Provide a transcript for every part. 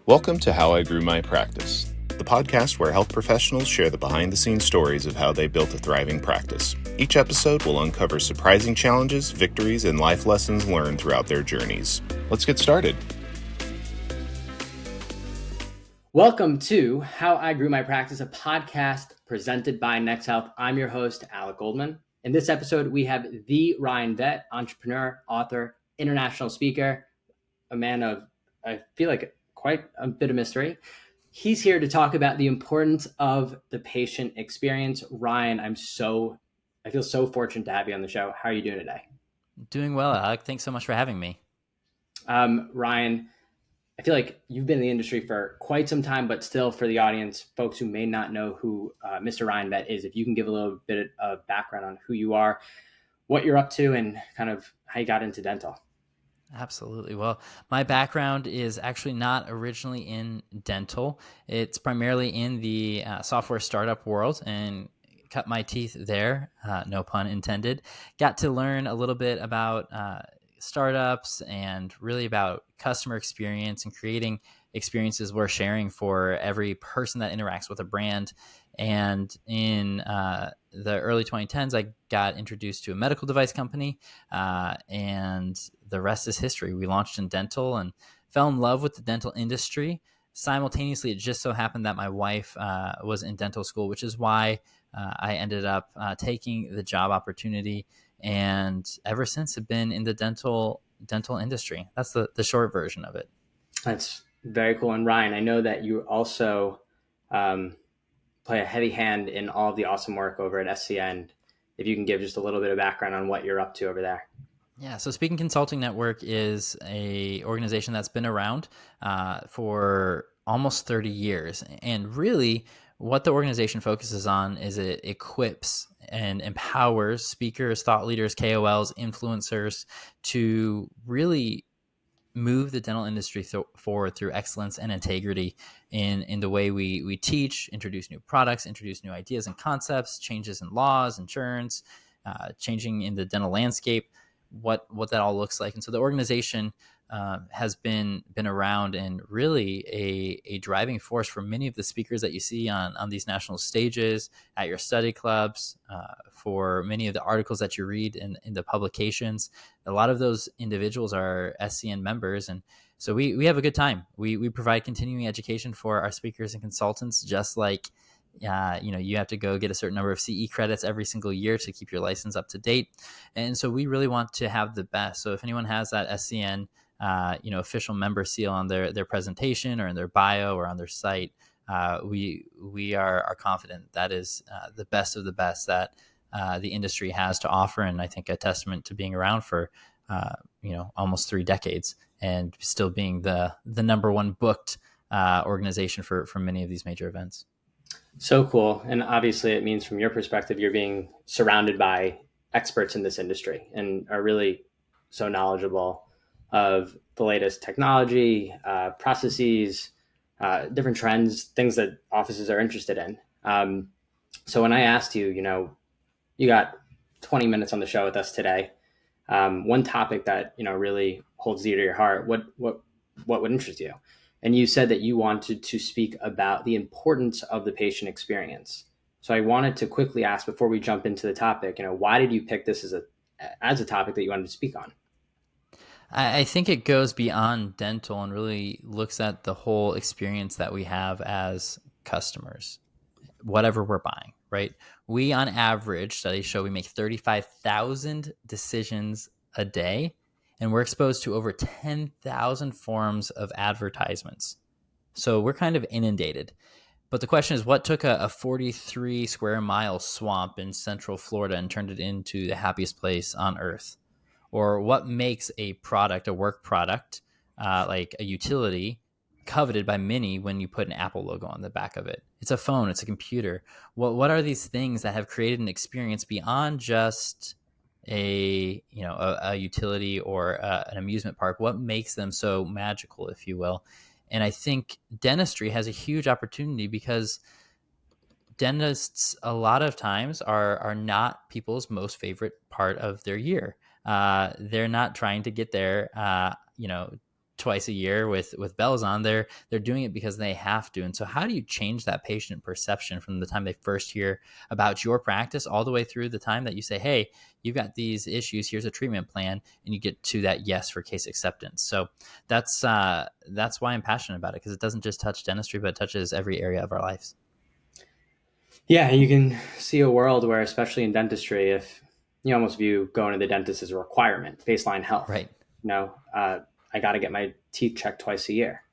Welcome to How I Grew My Practice, the podcast where health professionals share the behind-the-scenes stories of how they built a thriving practice. Each episode will uncover surprising challenges, victories, and life lessons learned throughout their journeys. Let's get started. Welcome to How I Grew My Practice, a podcast presented by Next Health. I'm your host, Alec Goldman. In this episode, we have the Ryan Vett, entrepreneur, author, international speaker, a man of, I feel like, quite a bit of mystery. He's here to talk about the importance of the patient experience. Ryan, I feel so fortunate to have you on the show. How are you doing today? Doing well, Alec. Thanks so much for having me. Ryan, I feel like you've been in the industry for quite some time, but still for the audience, folks who may not know who Mr. Ryan Vett is, if you can give a little bit of background on who you are, what you're up to, and kind of how you got into dental. Absolutely. Well, my background is actually not originally in dental. It's primarily in the software startup world and cut my teeth there, no pun intended. Got to learn a little bit about startups and really about customer experience and creating experiences we're sharing for every person that interacts with a brand. And in the early 2010s, I got introduced to a medical device company, and the rest is history. We launched in dental and fell in love with the dental industry. Simultaneously, it just so happened that my wife was in dental school, which is why I ended up taking the job opportunity. And ever since, have been in the dental industry. That's the short version of it. That's very cool. And Ryan, I know that you also play a heavy hand in all of the awesome work over at SCN. If you can give just a little bit of background on what you're up to over there. Yeah, so Speaking Consulting Network is a organization that's been around for almost 30 years. And really, what the organization focuses on is it equips and empowers speakers, thought leaders, KOLs, influencers to really move the dental industry forward through excellence and integrity in the way we teach, introduce new products, introduce new ideas and concepts, changes in laws, insurance, changing in the dental landscape, what that all looks like. And so the organization has been around and really a driving force for many of the speakers that you see on these national stages, at your study clubs, for many of the articles that you read in the publications. A lot of those individuals are SCN members. And so we have a good time. We provide continuing education for our speakers and consultants, just like you have to go get a certain number of CE credits every single year to keep your license up to date. And so we really want to have the best. So if anyone has that SCN official member seal on their presentation or in their bio or on their site, we are confident that is the best of the best that the industry has to offer. And I think a testament to being around for almost 3 decades and still being the number one booked organization for many of these major events. So cool. And obviously it means from your perspective, you're being surrounded by experts in this industry and are really so knowledgeable of the latest technology, processes, different trends, things that offices are interested in. So when I asked you, you got 20 minutes on the show with us today. One topic that, really holds dear to your heart, what would interest you? And you said that you wanted to speak about the importance of the patient experience. So I wanted to quickly ask before we jump into the topic, why did you pick this as a topic that you wanted to speak on? I think it goes beyond dental and really looks at the whole experience that we have as customers, whatever we're buying, right? We, on average, studies show we make 35,000 decisions a day, and we're exposed to over 10,000 forms of advertisements. So we're kind of inundated. But the question is, what took a 43 square mile swamp in Central Florida and turned it into the happiest place on earth? Or what makes a product, a work product, like a utility, coveted by many when you put an Apple logo on the back of it? It's a phone, it's a computer. What are these things that have created an experience beyond just a utility or an amusement park? What makes them so magical, if you will? And I think dentistry has a huge opportunity because dentists a lot of times are not people's most favorite part of their year. They're not trying to get there, twice a year with bells on. They're doing it because they have to. And so how do you change that patient perception from the time they first hear about your practice all the way through the time that you say, hey, you've got these issues, here's a treatment plan, and you get to that yes for case acceptance. So that's why I'm passionate about it, because it doesn't just touch dentistry, but it touches every area of our lives. Yeah, you can see a world where, especially in dentistry, if you almost view going to the dentist as a requirement, baseline health. Right. I got to get my teeth checked twice a year.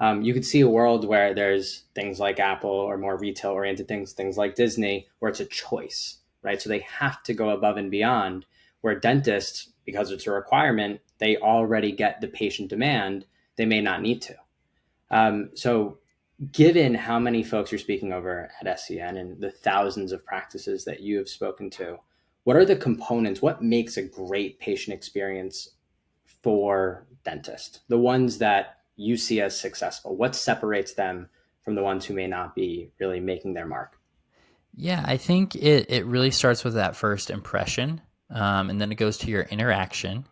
You could see a world where there's things like Apple, or more retail-oriented things like Disney, where it's a choice, right? So they have to go above and beyond, where dentists, because it's a requirement, they already get the patient demand. They may not need to. So given how many folks you're speaking over at SCN and the thousands of practices that you have spoken to, what are the components? What makes a great patient experience for dentists? The ones that you see as successful, what separates them from the ones who may not be really making their mark? Yeah, I think it really starts with that first impression, and then it goes to your interaction.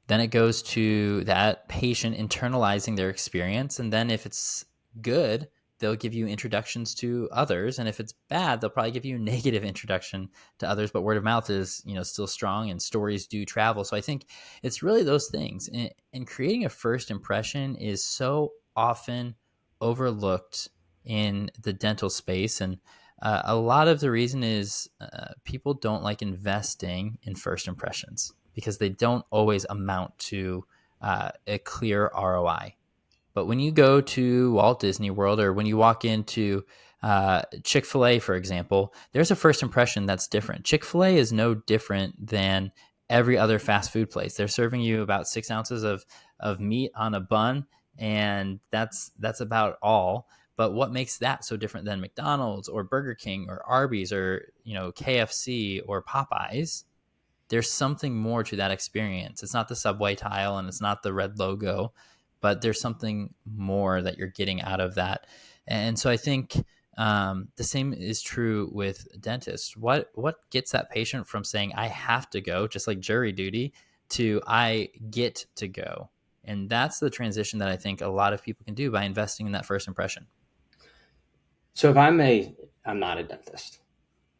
Then it goes to that patient internalizing their experience. And then if it's good, they'll give you introductions to others. And if it's bad, they'll probably give you a negative introduction to others. But word of mouth is, still strong, and stories do travel. So I think it's really those things. And creating a first impression is so often overlooked in the dental space. And a lot of the reason is people don't like investing in first impressions, because they don't always amount to a clear ROI. But when you go to Walt Disney World, or when you walk into Chick-fil-A, for example, there's a first impression that's different. Chick-fil-A is no different than every other fast food place. They're serving you about 6 ounces of meat on a bun, and that's about all. But what makes that so different than McDonald's or Burger King or Arby's or KFC or Popeyes? There's something more to that experience. It's not the Subway tile and it's not the red logo, but there's something more that you're getting out of that. And so I think the same is true with dentists. What gets that patient from saying, I have to go, just like jury duty, to I get to go? And that's the transition that I think a lot of people can do by investing in that first impression. So if I'm not a dentist,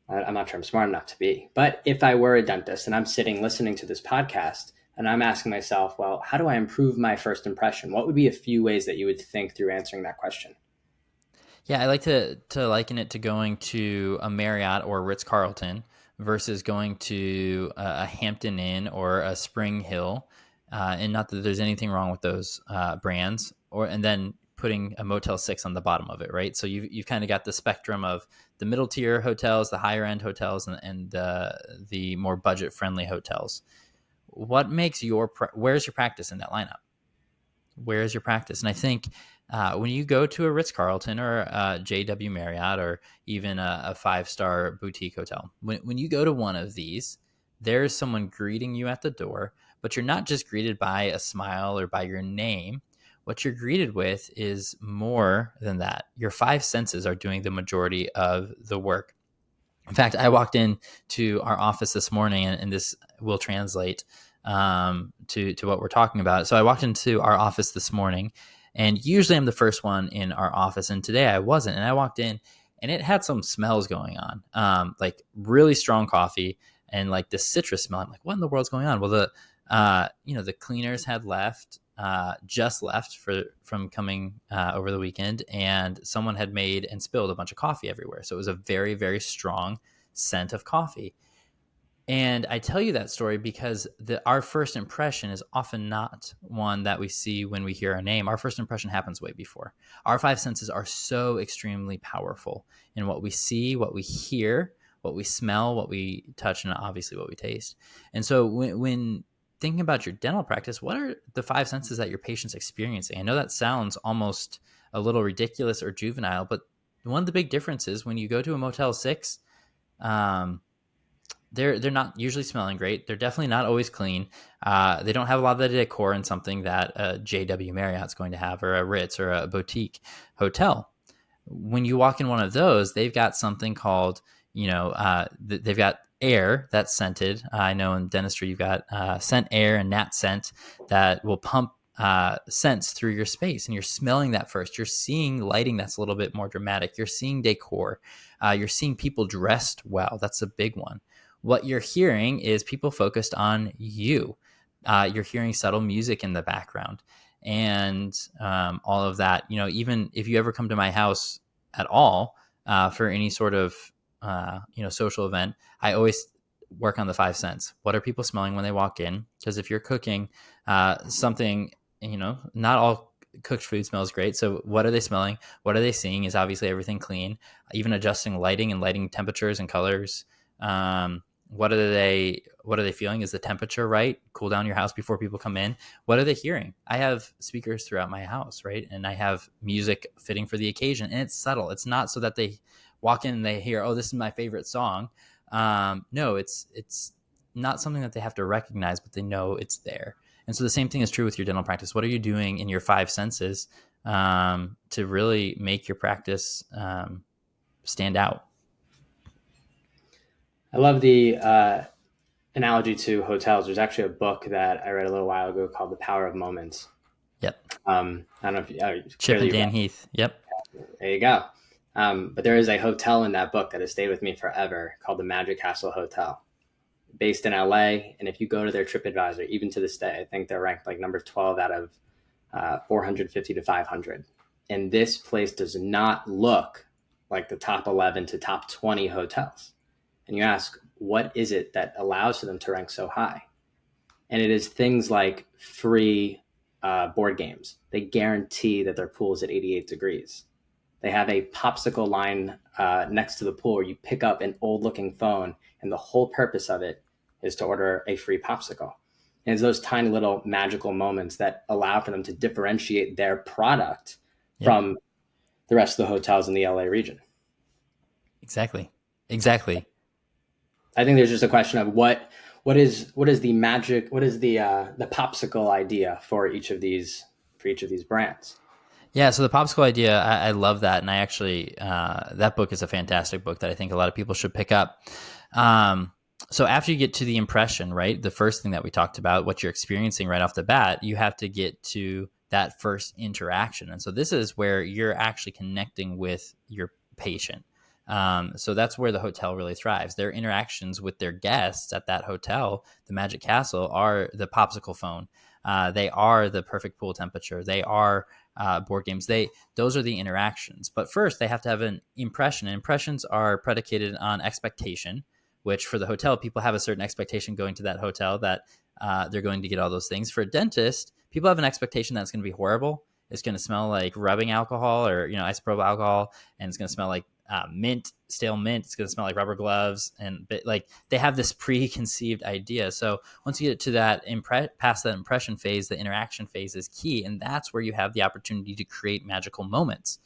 I'm not sure I'm smart enough to be, but if I were a dentist and I'm sitting listening to this podcast and I'm asking myself, well, how do I improve my first impression? What would be a few ways that you would think through answering that question? Yeah, I like to liken it to going to a Marriott or Ritz-Carlton versus going to a Hampton Inn or a Spring Hill. And not that there's anything wrong with those brands, and then putting a Motel 6 on the bottom of it, right? So you've kind of got the spectrum of the middle tier hotels, the higher end hotels, and the more budget friendly hotels. What makes where's your practice in that lineup? Where's your practice? And I think when you go to a Ritz-Carlton or a JW Marriott or even a 5-star boutique hotel, when you go to one of these, there's someone greeting you at the door, but you're not just greeted by a smile or by your name. What you're greeted with is more than that. Your 5 senses are doing the majority of the work. In fact, I walked in to our office this morning, and this will translate to what we're talking about. So I walked into our office this morning, and usually I'm the first one in our office, and today I wasn't. And I walked in, and it had some smells going on, like really strong coffee and like this citrus smell. I'm like, what in the world's going on? Well, the cleaners had just left from coming over the weekend, and someone had made and spilled a bunch of coffee everywhere. So it was a very, very strong scent of coffee. And I tell you that story because our first impression is often not one that we see when we hear a name. Our first impression happens way before. Our 5 senses are so extremely powerful in what we see, what we hear, what we smell, what we touch, and obviously what we taste. And so when thinking about your dental practice, what are the 5 senses that your patient's experiencing? I know that sounds almost a little ridiculous or juvenile, but one of the big differences when you go to a Motel 6, they're not usually smelling great. They're definitely not always clean. They don't have a lot of the decor and something that a JW Marriott's going to have, or a Ritz or a boutique hotel. When you walk in one of those, they've got something called, they've got air that's scented. I know in dentistry you've got scent air and nat scent that will pump sense through your space, and you're smelling that first. You're seeing lighting that's a little bit more dramatic. You're seeing decor. You're seeing people dressed well. That's a big one. What you're hearing is people focused on you. You're hearing subtle music in the background, and all of that. Even if you ever come to my house at all for any sort of social event, I always work on the 5 sense. What are people smelling when they walk in? Because if you're cooking something, not all cooked food smells great. So what are they smelling? What are they seeing? Is obviously everything clean? Even adjusting lighting and lighting temperatures and colors. What are they feeling? Is the temperature right? Cool down your house before people come in. What are they hearing? I have speakers throughout my house, right? And I have music fitting for the occasion, and it's subtle. It's not so that they walk in and they hear, oh, this is my favorite song. No, it's not something that they have to recognize, but they know it's there. And so the same thing is true with your dental practice. What are you doing in your 5 senses to really make your practice stand out? I love the analogy to hotels. There's actually a book that I read a little while ago called The Power of Moments. Yep. I don't know if Chip and Dan Heath. Yep. There you go. But there is a hotel in that book that has stayed with me forever called the Magic Castle Hotel, based in LA. And if you go to their TripAdvisor, even to this day, I think they're ranked like number 12 out of 450 to 500. And this place does not look like the top 11 to top 20 hotels. And you ask, what is it that allows for them to rank so high? And it is things like free board games. They guarantee that their pool is at 88 degrees. They have a popsicle line next to the pool where you pick up an old looking phone, and the whole purpose of it is to order a free popsicle. And it's those tiny little magical moments that allow for them to differentiate their product from the rest of the hotels in the LA region. Exactly. I think there's just a question of what is the magic, what is the popsicle idea for each of these brands. Yeah, so the popsicle idea, I love that, and I actually that book is a fantastic book that I think a lot of people should pick up. So after you get to the impression, right, the first thing that we talked about, what you're experiencing right off the bat, you have to get to that first interaction, and so this is where you're actually connecting with your patient. So that's where the hotel really thrives. Their interactions with their guests at that hotel, the Magic Castle, are the popsicle phone. They are the perfect pool temperature. They are board games. Those are the interactions. But first, they have to have an impression. And impressions are predicated on expectation, which for the hotel, people have a certain expectation going to that hotel that they're going to get all those things. For a dentist, people have an expectation that it's going to be horrible. It's going to smell like rubbing alcohol or isopropyl alcohol, and it's going to smell like stale mint. It's going to smell like rubber gloves, like they have this preconceived idea. So once you get to that past that impression phase, the interaction phase is key, and that's where you have the opportunity to create magical moments.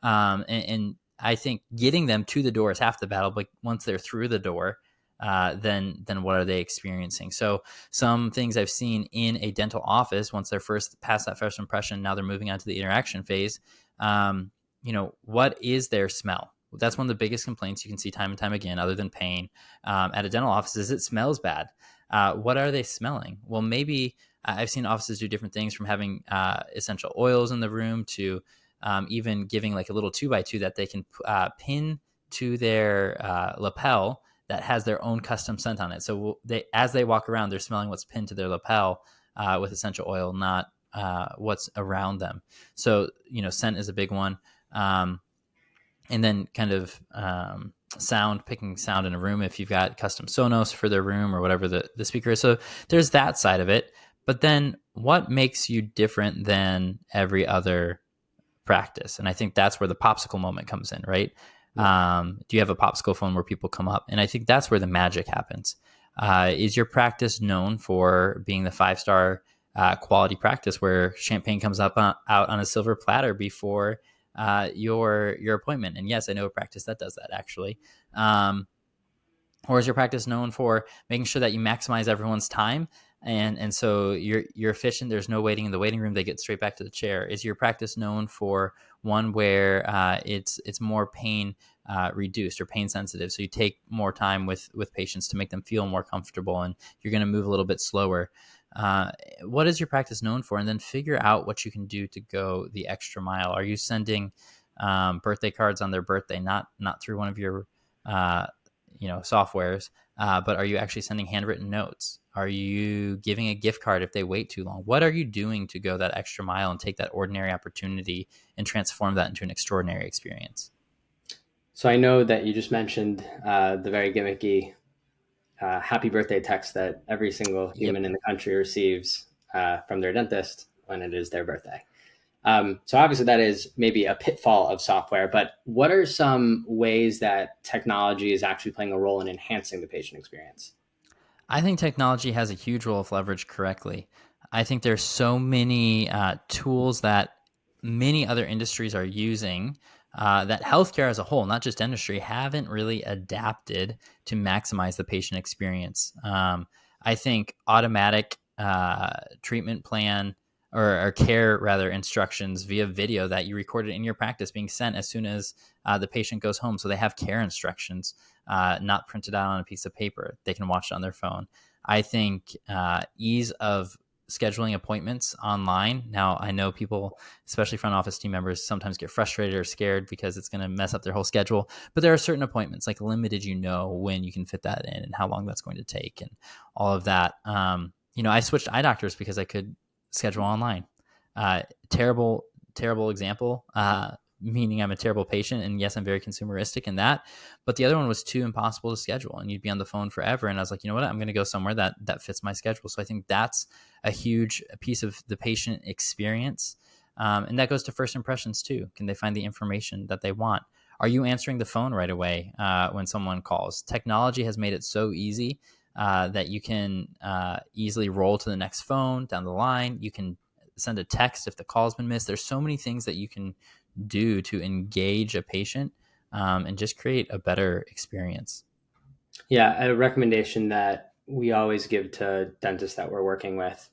And I think getting them to the door is half the battle. But once they're through the door, then what are they experiencing? So some things I've seen in a dental office, once they're past that first impression, now they're moving on to the interaction phase. What is their smell? That's one of the biggest complaints you can see time and time again, other than pain, at a dental office, is it smells bad. What are they smelling? Well, maybe I've seen offices do different things, from having essential oils in the room to even giving like a little 2x2 that they can pin to their lapel that has their own custom scent on it. So as they walk around, they're smelling what's pinned to their lapel with essential oil, not what's around them. So, scent is a big one. And then kind of picking sound in a room, if you've got custom Sonos for their room or whatever the speaker is. So there's that side of it. But then what makes you different than every other practice? And I think that's where the popsicle moment comes in, right? Do you have a popsicle phone where people come up? And I think that's where the magic happens. Is your practice known for being the 5-star quality practice where champagne comes out on a silver platter before your appointment? And yes, I know a practice that does that, actually. Or is your practice known for making sure that you maximize everyone's time? And so you're efficient. There's no waiting in the waiting room. They get straight back to the chair. Is your practice known for one where it's more pain reduced or pain sensitive? So you take more time with patients to make them feel more comfortable, and you're going to move a little bit slower. What is your practice known for? And then figure out what you can do to go the extra mile. Are you sending birthday cards on their birthday, not through one of your softwares, but are you actually sending handwritten notes? Are you giving a gift card if they wait too long? What are you doing to go that extra mile and take that ordinary opportunity and transform that into an extraordinary experience? So I know that you just mentioned the very gimmicky happy birthday text that every single human in the country receives from their dentist when it is their birthday. So obviously that is maybe a pitfall of software, but what are some ways that technology is actually playing a role in enhancing the patient experience? I think technology has a huge role if leveraged correctly. I think there's so many tools that many other industries are using that healthcare as a whole, not just dentistry, haven't really adapted to maximize the patient experience. I think automatic treatment plan or care rather instructions via video that you recorded in your practice being sent as soon as the patient goes home. So they have care instructions, not printed out on a piece of paper. They can watch it on their phone. I think ease of scheduling appointments online. Now, I know people, especially front office team members, sometimes get frustrated or scared because it's going to mess up their whole schedule. But there are certain appointments, like limited, when you can fit that in and how long that's going to take and all of that. I switched eye doctors because I could schedule online. Terrible example, meaning I'm a terrible patient. And yes, I'm very consumeristic in that. But the other one was too impossible to schedule and you'd be on the phone forever. And I was like, you know what? I'm going to go somewhere that fits my schedule. So I think that's a huge piece of the patient experience. And that goes to first impressions too. Can they find the information that they want? Are you answering the phone right away when someone calls? Technology has made it so easy that you can easily roll to the next phone down the line. You can send a text if the call's been missed. There's so many things that you can do to engage a patient and just create a better experience. Yeah, a recommendation that we always give to dentists that we're working with.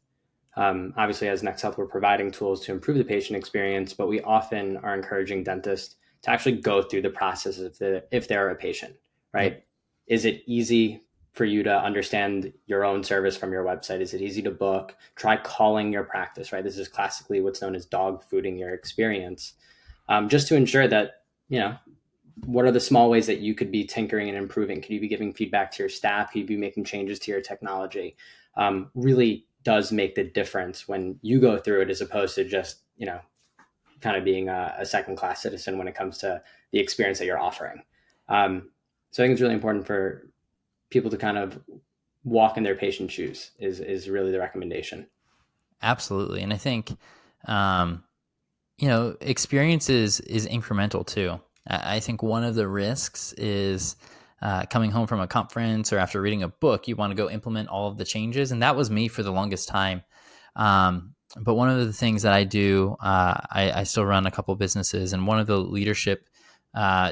Obviously, as Next Health, we're providing tools to improve the patient experience, but we often are encouraging dentists to actually go through the process if they're a patient, right? Yep. Is it easy for you to understand your own service from your website? Is it easy to book? Try calling your practice, right? This is classically what's known as dog fooding your experience, just to ensure that, what are the small ways that you could be tinkering and improving? Could you be giving feedback to your staff? Could you be making changes to your technology? Really does make the difference when you go through it as opposed to just, kind of being a second-class citizen when it comes to the experience that you're offering. So I think it's really important for people to kind of walk in their patient's shoes is really the recommendation. Absolutely. And I think, experience is incremental too. I think one of the risks is coming home from a conference or after reading a book, you want to go implement all of the changes. And that was me for the longest time. But one of the things that I do, I still run a couple businesses, and one of the leadership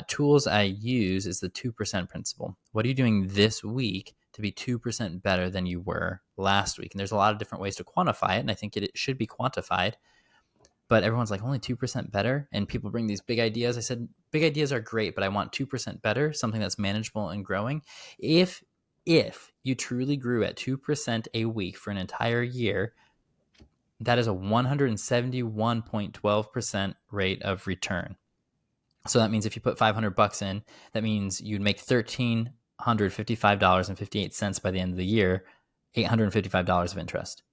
tools I use is the 2% principle. What are you doing this week to be 2% better than you were last week? And there's a lot of different ways to quantify it, and I think it should be quantified. But everyone's like, only 2% better? And people bring these big ideas. I said, big ideas are great, but I want 2% better, something that's manageable and growing. If you truly grew at 2% a week for an entire year, that is a 171.12% rate of return. So that means if you put $500 in, that means you'd make $1,355.58 by the end of the year, $855 of interest.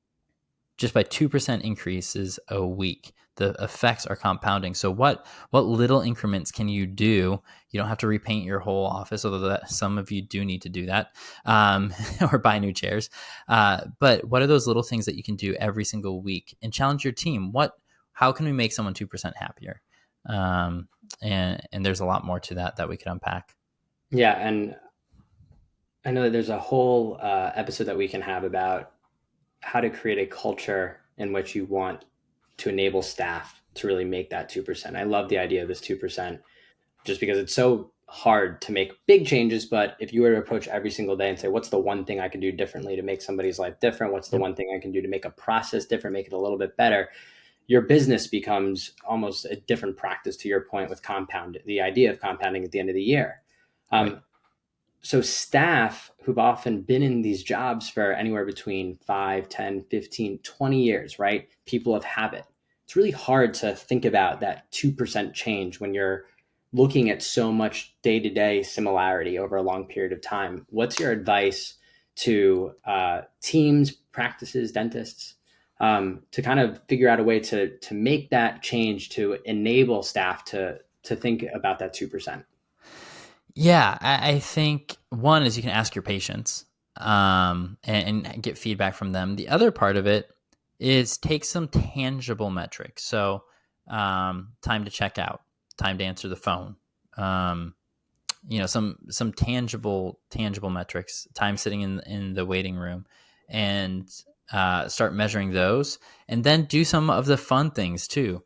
Just by 2% increases a week. The effects are compounding. So what little increments can you do? You don't have to repaint your whole office, although some of you do need to do that, or buy new chairs. But what are those little things that you can do every single week and challenge your team? How can we make someone 2% happier? And there's a lot more to that we could unpack. Yeah, and I know that there's a whole episode that we can have about how to create a culture in which you want to enable staff to really make that 2%. I love the idea of this 2%, just because it's so hard to make big changes. But if you were to approach every single day and say, what's the one thing I could do differently to make somebody's life different? What's the one thing I can do to make a process different, make it a little bit better? Your business becomes almost a different practice, to your point with the idea of compounding at the end of the year. Right. So staff who've often been in these jobs for anywhere between 5, 10, 15, 20 years, right? People of habit. It's really hard to think about that 2% change when you're looking at so much day-to-day similarity over a long period of time. What's your advice to teams, practices, dentists, to kind of figure out a way to make that change to enable staff to think about that 2%? Yeah, I think one is you can ask your patients and get feedback from them. The other part of it is take some tangible metrics. So time to check out, time to answer the phone, some tangible metrics, time sitting in the waiting room, and start measuring those, and then do some of the fun things too.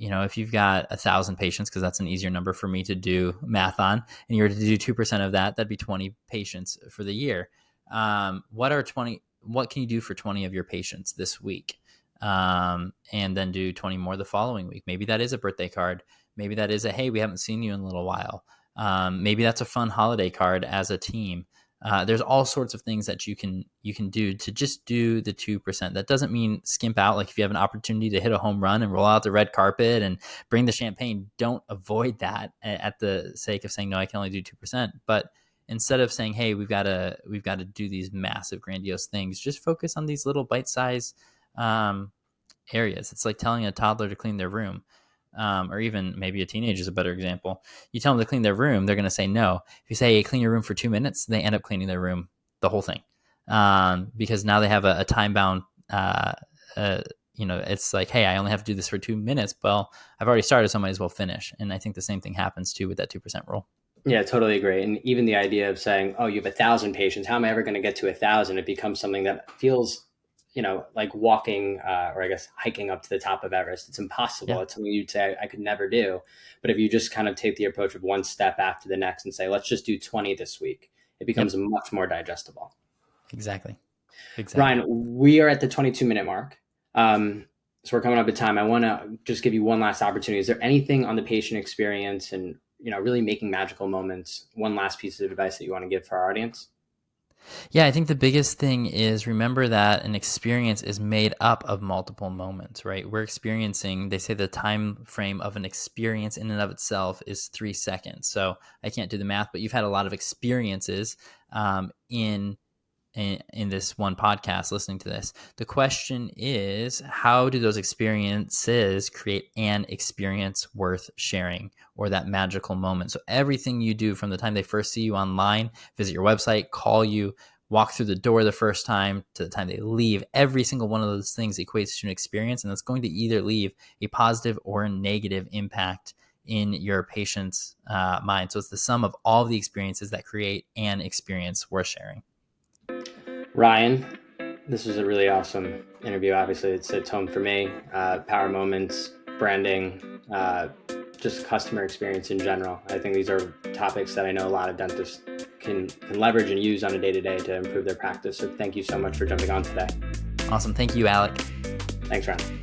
If you've got 1,000 patients, because that's an easier number for me to do math on, and you were to do 2% of that, that'd be 20 patients for the year. What can you do for 20 of your patients this week? And then do 20 more the following week. Maybe that is a birthday card. Maybe that is hey, we haven't seen you in a little while. Maybe that's a fun holiday card as a team. There's all sorts of things that you can do to just do the 2%. That doesn't mean skimp out. Like if you have an opportunity to hit a home run and roll out the red carpet and bring the champagne, don't avoid that at the sake of saying, no, I can only do 2%. But instead of saying, hey, we've got to do these massive, grandiose things, just focus on these little bite-sized areas. It's like telling a toddler to clean their room. Or even maybe a teenager is a better example. You tell them to clean their room, they're going to say no. If you say, hey, clean your room for 2 minutes, they end up cleaning their room, the whole thing. Because now they have a time-bound, it's like, hey, I only have to do this for 2 minutes. Well, I've already started, so I might as well finish. And I think the same thing happens too with that 2% rule. Yeah, totally agree. And even the idea of saying, oh, you have 1,000 patients, how am I ever going to get to 1,000? It becomes something that feels like walking or I guess hiking up to the top of Everest. It's impossible. Yeah. It's something you'd say I could never do. But if you just kind of take the approach of one step after the next and say, let's just do 20 this week, it becomes much more digestible. Exactly. Ryan, we are at the 22-minute mark. So we're coming up at time. I want to just give you one last opportunity. Is there anything on the patient experience and, really making magical moments, one last piece of advice that you want to give for our audience? Yeah, I think the biggest thing is remember that an experience is made up of multiple moments, right? We're experiencing, they say the time frame of an experience in and of itself is 3 seconds. So I can't do the math, but you've had a lot of experiences in this one podcast listening to this. The question is, how do those experiences create an experience worth sharing, or that magical moment? So everything you do from the time they first see you online, visit your website, call you, walk through the door the first time to the time they leave, every single one of those things equates to an experience, and that's going to either leave a positive or a negative impact in your patient's mind. So it's the sum of all the experiences that create an experience worth sharing. Ryan, this was a really awesome interview. Obviously, it's a tone for me. Power moments, branding, just customer experience in general. I think these are topics that I know a lot of dentists can leverage and use on a day-to-day to improve their practice. So thank you so much for jumping on today. Awesome. Thank you, Alec. Thanks, Ryan.